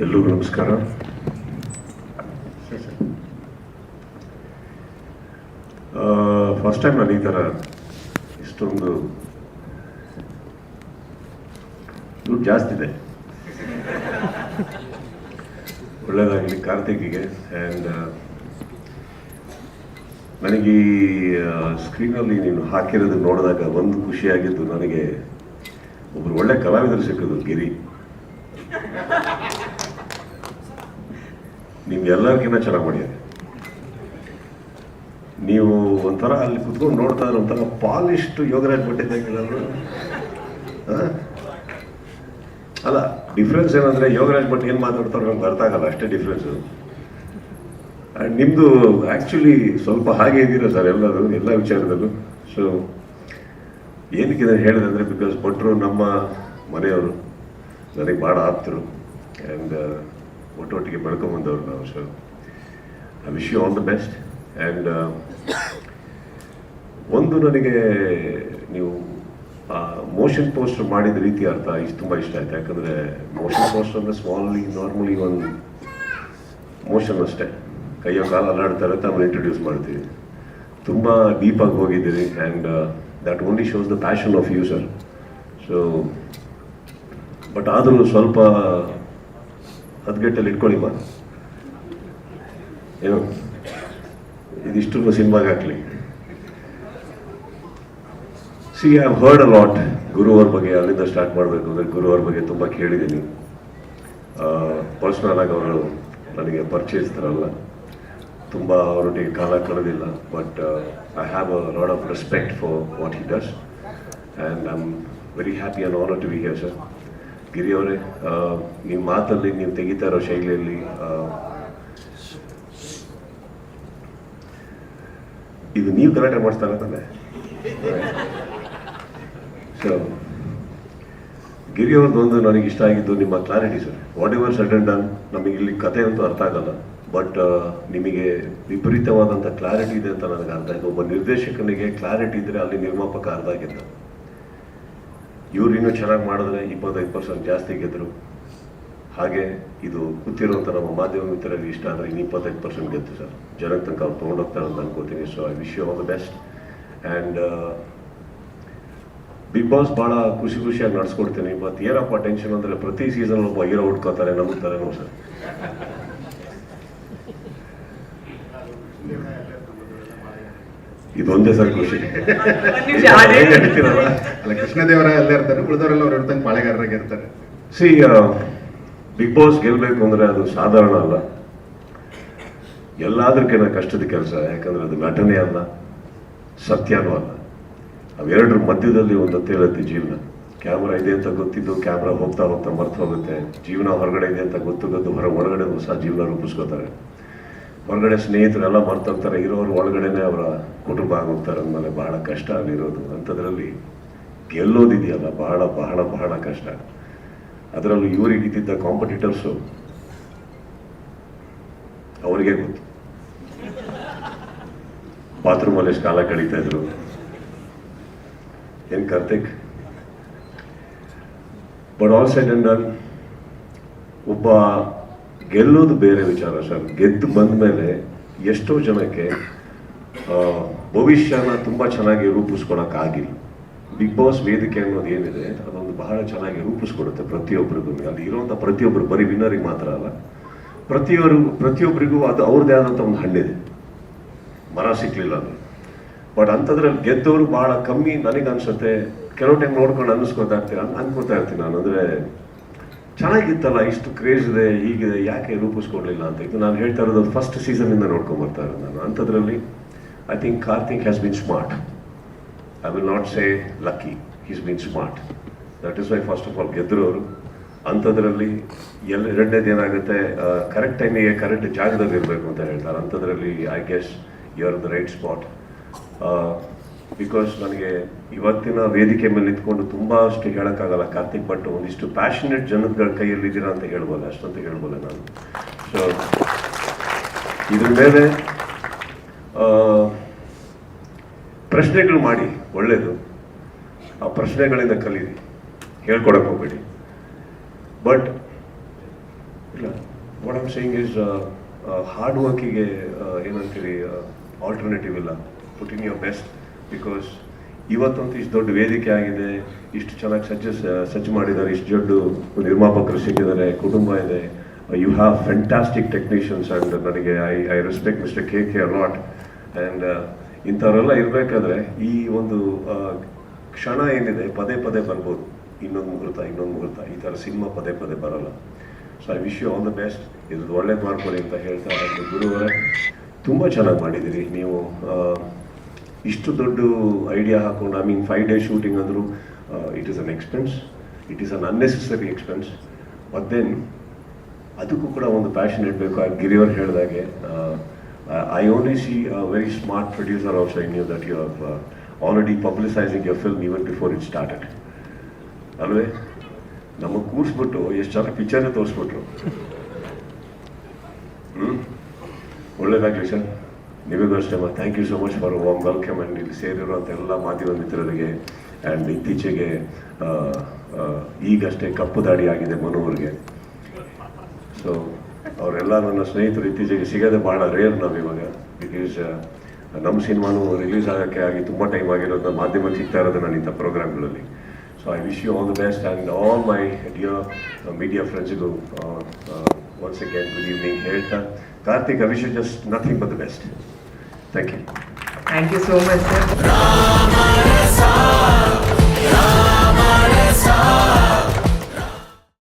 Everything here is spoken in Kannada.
ಎಲ್ಲರಿಗೂ ನಮಸ್ಕಾರ. ಫಸ್ಟ್ ಟೈಮ್ ನಾನು ಈ ಥರ ಇಷ್ಟೊಂದು ದುಡ್ಡು ಜಾಸ್ತಿ ಇದೆ. ಒಳ್ಳೆಯದಾಗಲಿ ಕಾರ್ತಿಕ್ಗೆ. ಆ್ಯಂಡ್ ನನಗೆ ಈ ಸ್ಕ್ರೀನಲ್ಲಿ ನೀನು ಹಾಕಿರೋದು ನೋಡಿದಾಗ ಒಂದು ಖುಷಿಯಾಗಿದ್ದು, ನನಗೆ ಒಬ್ಬರು ಒಳ್ಳೆ ಕಲಾವಿದರು ಸಿಕ್ಕಿದ್ರು, ಗಿರಿ. ನಿಮ್ಗೆಲ್ಲರಿಗಿನ್ನ ಚೆನ್ನಾಗಿ ಮಾಡಿದ್ದಾರೆ. ನೀವು ಒಂಥರ ಅಲ್ಲಿ ಕುತ್ಕೊಂಡು ನೋಡ್ತಾ ಇದ್ರೆ ಒಂಥರ ಪಾಲಿಷ್ಟು ಯೋಗರಾಜ್ ಭಟ್ಟಿದ್ದಾಗಿರೋದು. ಅಲ್ಲ, ಡಿಫ್ರೆನ್ಸ್ ಏನಂದರೆ ಯೋಗರಾಜ್ ಭಟ್ ಏನು ಮಾತಾಡ್ತಾರೋ ನಮ್ಗೆ ಅರ್ಥ ಆಗಲ್ಲ, ಅಷ್ಟೇ ಡಿಫ್ರೆನ್ಸು. ಆ್ಯಂಡ್ ನಿಮ್ಮದು ಆ್ಯಕ್ಚುಲಿ ಸ್ವಲ್ಪ ಹಾಗೆ ಇದ್ದೀರಾ ಸರ್ ಎಲ್ಲರೂ, ಎಲ್ಲ ವಿಚಾರದಲ್ಲೂ. ಸೊ ಏನಕ್ಕೆ ನಾನು ಹೇಳಿದೆ ಅಂದರೆ, ಬಿಕಾಸ್ ಭಟ್ರು ನಮ್ಮ ಮನೆಯವರು, ನನಗೆ ಭಾಳ ಆಪ್ತರು. ಆ್ಯಂಡ್ ಒಟ್ಟೊಟ್ಟಿಗೆ ಬೆಳ್ಕೊಂಬಂದವರು ನಾವು. So I wish you all the best. And ಒಂದು ನನಗೆ ನೀವು ಮೋಷನ್ ಪೋಸ್ಟರ್ ಮಾಡಿದ ರೀತಿ ಅರ್ಥ ತುಂಬ ಇಷ್ಟ ಆಯ್ತು. ಯಾಕಂದರೆ ಮೋಷನ್ ಪೋಸ್ಟರ್ ಅಂದರೆ ಸ್ಮಾಲಿ ನಾರ್ಮಲಿ ಒಂದು ಮೋಷನ್ ಅಷ್ಟೇ, ಕೈಯೋ ಕಾಲು ಅಲ್ಲಾಡ್ತಾರೆ ತಾವು ಇಂಟ್ರೊಡ್ಯೂಸ್ ಮಾಡ್ತೀವಿ. ತುಂಬ ಡೀಪಾಗಿ ಹೋಗಿದ್ದೀರಿ. And that only shows the passion of you sir. So but ಆದರೂ ಸ್ವಲ್ಪ ಹದ್ಗೆಟ್ಟಲ್ಲಿ ಇಟ್ಕೊಳ್ಳಿ ಮಾ, ಏನು ಇದಿಷ್ಟು ಸಿನಿಮಾಗೆ ಹಾಕ್ಲಿ. See I have heard a lot Guru ಅವ್ರ ಬಗ್ಗೆ. ಅಲ್ಲಿಂದ ಸ್ಟಾರ್ಟ್ ಮಾಡಬೇಕು ಅಂದರೆ ಗುರು ಅವ್ರ ಬಗ್ಗೆ ತುಂಬ ಕೇಳಿದ್ದೀನಿ. ಪರ್ಸ್ನಲ್ ಆಗಿ ಅವರು ನನಗೆ ಪರಿಚಯಿಸ್ತಾರಲ್ಲ, ತುಂಬ ಅವರೊಟ್ಟಿಗೆ ಕಾಲ ಕಳೆದಿಲ್ಲ. But I have a lot of respect for what he does. And I am very happy and honour to be here sir. Giri ಅವರೇ, ನಿಮ್ಮ ಮಾತಲ್ಲಿ ನೀವು ತೆಗಿತಾ ಇರೋ ಶೈಲಿಯಲ್ಲಿ ಇದು ನೀವು ಗಲಾಟೆ ಮಾಡಿಸ್ತಾ ಇರತ್ತಂದ್ರೆ. ಸೊ ಗಿರಿ ಅವ್ರದ್ದು ಒಂದು ನನಗೆ ಇಷ್ಟ ಆಗಿದ್ದು ನಿಮ್ಮ clarity sir. What ever said and done, ನಮಗೆ ಇಲ್ಲಿ ಕತೆ ಅಂತೂ ಅರ್ಥ ಆಗಲ್ಲ, ಬಟ್ ನಿಮಗೆ ವಿಪರೀತವಾದಂಥ ಕ್ಲಾರಿಟಿ ಇದೆ ಅಂತ ನನಗೆ ಅರ್ಥ ಆಯಿತು. ಒಬ್ಬ ನಿರ್ದೇಶಕನಿಗೆ ಕ್ಲಾರಿಟಿ ಇದ್ದರೆ ಅಲ್ಲಿ ನಿರ್ಮಾಪಕ ಅರ್ಧ ಆಗಿದ್ದ. ಇವ್ರು ಇನ್ನೂ ಚೆನ್ನಾಗಿ ಮಾಡಿದ್ರೆ 25% ಜಾಸ್ತಿ ಗೆದ್ದರು. ಹಾಗೆ ಇದು ಕೂತಿರುವಂಥ ನಮ್ಮ ಮಾಧ್ಯಮ ಮಿತ್ರರಿಗೆ ಇಷ್ಟ ಆದರೆ ಇನ್ನು 25% ಗೆದ್ದು ಸರ್. ಜನಕ್ಕೆ ತನಕ ಅವ್ರು ತೊಗೊಂಡೋಗ್ತಾರೆ ಅಂತ ಅನ್ಕೋತೀನಿ. So I wish you all the best. And big boss ಭಾಳ ಖುಷಿಯಾಗಿ ನಡೆಸ್ಕೊಡ್ತೀನಿ. ಬಟ್ ಏನಪ್ಪ ಟೆನ್ಷನ್ ಅಂದರೆ, ಪ್ರತಿ ಸೀಸನ್ ಒಬ್ಬ ಹೀರೋ ಹುಡ್ಕೋತಾರೆ, ನಮಗೆ ಥರನೂ ಸರ್. ಇದೊಂದೇ ಸರ್ ಖುಷಿ. ಹೇಳ್ತೀರಲ್ಲ, ಅಲ್ಲ ಕೃಷ್ಣದೇವರ ಎಲ್ಲ ಇರ್ತಾರೆ, ಉಳಿದವರೆಲ್ಲ ಅವ್ರು ಇರ್ತಂಗೆ ಪಾಳೆಗಾರರಾಗಿ ಇರ್ತಾರೆ. ಸಿ ಬಿಗ್ ಬಾಸ್ ಗೆಲ್ಲಬೇಕು ಅಂದರೆ ಅದು ಸಾಧಾರಣ ಅಲ್ಲ, ಎಲ್ಲದಕ್ಕಿಂತ ಕಷ್ಟದ ಕೆಲಸ. ಯಾಕಂದರೆ ಅದು ನಟನೆ ಅಲ್ಲ, ಸತ್ಯನೂ ಅಲ್ಲ. ಅವೆರಡರ ಮಧ್ಯದಲ್ಲಿ ಒಂದು ತೇಲತ್ತಿ ಜೀವನ. ಕ್ಯಾಮ್ರಾ ಇದೆ ಅಂತ ಗೊತ್ತಿದ್ದು ಕ್ಯಾಮ್ರಾ ಹೋಗ್ತಾ ಹೋಗ್ತಾ ಮರ್ತು ಹೋಗುತ್ತೆ. ಜೀವನ ಹೊರಗಡೆ ಇದೆ ಅಂತ ಗೊತ್ತು ಒಳಗಡೆ ಹೊಸ ಜೀವನ ರೂಪಿಸ್ಕೋತಾರೆ. ಹೊರಗಡೆ ಸ್ನೇಹಿತರೆಲ್ಲ ಮರ್ತೋಗ್ತಾರೆ, ಇರೋರು ಒಳಗಡೆನೆ ಅವರ ಕುಟುಂಬ ಆಗೋಗ್ತಾರೆ. ಅಂದಮೇಲೆ ಬಹಳ ಕಷ್ಟ ಅಲ್ಲಿರೋದು. ಅಂಥದ್ರಲ್ಲಿ ಗೆಲ್ಲೋದಿದೆಯಲ್ಲ, ಬಹಳ ಬಹಳ ಬಹಳ ಕಷ್ಟ. ಅದರಲ್ಲೂ ಇವರಿಗಿದ್ದ ಕಾಂಪಿಟೇಟರ್ಸು ಅವರಿಗೆ ಗೊತ್ತು. ಬಾತ್ರೂಮಲ್ಲಿ ಎಷ್ಟು ಕಾಲ ಕಳೀತಾ ಇದ್ರು. ಏನು Karthik, but all side and done ಒಬ್ಬ ಗೆಲ್ಲೋದು ಬೇರೆ ವಿಚಾರ ಸರ್. ಗೆದ್ದು ಬಂದ ಮೇಲೆ ಎಷ್ಟೋ ಜನಕ್ಕೆ ಭವಿಷ್ಯನ ತುಂಬ ಚೆನ್ನಾಗಿ ರೂಪಿಸ್ಕೊಳಕ್ಕಾಗಿಲ್ಲ. ಬಿಗ್ ಬಾಸ್ ವೇದಿಕೆ ಅನ್ನೋದು ಏನಿದೆ, ಅದೊಂದು ಬಹಳ ಚೆನ್ನಾಗಿ ರೂಪಿಸ್ಕೊಡುತ್ತೆ ಪ್ರತಿಯೊಬ್ಬರಿಗೂ. ಅಲ್ಲಿ ಇರುವಂಥ ಪ್ರತಿಯೊಬ್ಬರು, ಬರೀ ವಿನ್ನರಿಗೆ ಮಾತ್ರ ಅಲ್ಲ, ಪ್ರತಿಯೊಬ್ಬರಿಗೂ ಅದು ಅವ್ರದ್ದೇ ಆದಂಥ ಒಂದು ಹಣ್ಣಿದೆ. ಮರ ಸಿಕ್ಕಲಿಲ್ಲ ಅದು. ಬಟ್ ಅಂಥದ್ರಲ್ಲಿ ಗೆದ್ದವರು ಭಾಳ ಕಮ್ಮಿ ನನಗೆ ಅನಿಸುತ್ತೆ. ಕೆಲವು ಟೈಮ್ ನೋಡ್ಕೊಂಡು ಅನ್ಕೋತಾ ಇರ್ತೀನಿ ನಾನು, ಅಂದರೆ ಚೆನ್ನಾಗಿತ್ತಲ್ಲ, ಇಷ್ಟು ಕ್ರೇಜ್ ಇದೆ, ಹೀಗಿದೆ, ಯಾಕೆ ರೂಪಿಸ್ಕೊಡ್ಲಿಲ್ಲ ಅಂತ. ಇದು ನಾನು ಹೇಳ್ತಾ ಇರೋದು ಫಸ್ಟ್ ಸೀಸನ್ನಿಂದ ನೋಡ್ಕೊಂಬರ್ತಾ ಇರೋದು ನಾನು. ಅಂಥದ್ರಲ್ಲಿ I think Karthik has been smart. I will not say lucky, he's been smart. That is why first of all ಗೆದ್ದರು ಅವರು. ಅಂಥದ್ರಲ್ಲಿ ಎರಡನೇದು ಏನಾಗುತ್ತೆ, ಕರೆಕ್ಟ್ ಟೈಮಿಗೆ ಕರೆಕ್ಟ್ ಜಾಗದಲ್ಲಿ ಇರಬೇಕು ಅಂತ ಹೇಳ್ತಾರೆ. ಅಂಥದ್ರಲ್ಲಿ I guess you are the right spot. Because ನನಗೆ ಇವತ್ತಿನ ವೇದಿಕೆ ಮೇಲೆ ನಿಂತ್ಕೊಂಡು ತುಂಬ ಅಷ್ಟು ಹೇಳೋಕ್ಕಾಗಲ್ಲ ಕಾರ್ತಿಕ್, ಬಟ್ ಒಂದಿಷ್ಟು ಪ್ಯಾಷನೇಟ್ ಜನಗಳ ಕೈಯಲ್ಲಿದ್ದೀರಾ ಅಂತ ಹೇಳ್ಬೋದು, ಅಷ್ಟಂತ ಹೇಳ್ಬೋದು ನಾನು. ಸೊ ಇದ್ರ ಮೇಲೆ ಪ್ರಶ್ನೆಗಳು ಮಾಡಿ, ಒಳ್ಳೆಯದು. ಆ ಪ್ರಶ್ನೆಗಳಿಂದ ಕಲೀರಿ, ಹೇಳ್ಕೊಡಕ್ಕೆ ಹೋಗ್ಬೇಡಿ. ಬಟ್ ಇಲ್ಲ, what I'm saying is hard ವರ್ಕಿಗೆ ಏನಂತೀರಿ ಆಲ್ಟರ್ನೇಟಿವ್ ಇಲ್ಲ. Put in your best, because ಇವತ್ತಂತೂ ಇಷ್ಟು ದೊಡ್ಡ ವೇದಿಕೆ ಆಗಿದೆ, ಇಷ್ಟು ಚೆನ್ನಾಗಿ ಸಜ್ಜು ಮಾಡಿದ್ದಾರೆ, ಇಷ್ಟು ದೊಡ್ಡ ನಿರ್ಮಾಪಕರು ಸಿಕ್ಕಿದ್ದಾರೆ, ಕುಟುಂಬ ಇದೆ, you have fantastic technicians. And ನನಗೆ I respect mister K lot. And ಇಂಥವರೆಲ್ಲ ಇರಬೇಕಾದ್ರೆ ಈ ಒಂದು ಕ್ಷಣ ಏನಿದೆ ಪದೇ ಪದೇ ಬರ್ಬೋದು, ಇನ್ನೊಂದು ಮುಹೂರ್ತ, ಈ ಥರ ಸಿನಿಮಾ ಪದೇ ಪದೇ ಬರೋಲ್ಲ. So I wish you all the best, ಇದು ಒಳ್ಳೇದು ಮಾಡ್ಕೊಳ್ಳಿ ಅಂತ ಹೇಳ್ತಾ, ಗುರುವರೇ ತುಂಬ ಚೆನ್ನಾಗಿ ಮಾಡಿದ್ದೀರಿ ನೀವು. ಇಷ್ಟು ದೊಡ್ಡ ಐಡಿಯಾ ಹಾಕೊಂಡು, ಐ ಮೀನ್ 5 days ಶೂಟಿಂಗ್ ಅಂದರು, it is an expense, it is an unnecessary expense. But then ಅದಕ್ಕೂ ಕೂಡ ಒಂದು ಪ್ಯಾಷನ್ ಇಡಬೇಕು. ಗಿರಿಯವ್ರು ಹೇಳಿದಾಗೆ I only see a very smart producer also in you, that you have already publicising your film even before it started ಅಲ್ವೇ. ನಮಗೆ ಕೂರಿಸ್ಬಿಟ್ಟು ಎಷ್ಟು ಜನ ಪಿಕ್ಚರೇ ತೋರಿಸ್ಬಿಟ್ರು. ಒಳ್ಳೇದಾಗಲಿ ಸರ್, ನಿಮಗೂ ಅಷ್ಟೇ. Thank you so much for warm welcome. And ಇಲ್ಲಿ ಸೇರಿರುವಂಥ ಎಲ್ಲ ಮಾಧ್ಯಮ ಮಿತ್ರರಿಗೆ, ಆ್ಯಂಡ್ ಇತ್ತೀಚೆಗೆ ಈಗಷ್ಟೇ ಕಪ್ಪು ದಾಡಿ ಆಗಿದೆ ಮನು ಅವ್ರಿಗೆ. ಸೊ ಅವರೆಲ್ಲ ನನ್ನ ಸ್ನೇಹಿತರು ಇತ್ತೀಚೆಗೆ ಸಿಗೋದೇ ಭಾಳ ರೇರ್ ನಾವಿವಾಗ. ಬಿಕಾಸ್ ನಮ್ಮ ಸಿನಿಮಾನು ರಿಲೀಸ್ ಆಗೋಕ್ಕೆ ಆಗಿ ತುಂಬ ಟೈಮ್ ಆಗಿರೋದು, ಮಾಧ್ಯಮಕ್ಕೆ ಸಿಗ್ತಾ ಇರೋದು ನಾನು ಇಂಥ ಪ್ರೋಗ್ರಾಮ್ಗಳಲ್ಲಿ. So I wish you all the best and all my dear media ಫ್ರೆಂಡ್ಸ್ಗೂ ಒನ್ಸ್ ಅಗೇನ್ ಗುಡ್ ಈವ್ನಿಂಗ್ ಹೇಳ್ತಾ, Karthik, I wish you just nothing but the best. Thank you. Thank you so much, sir.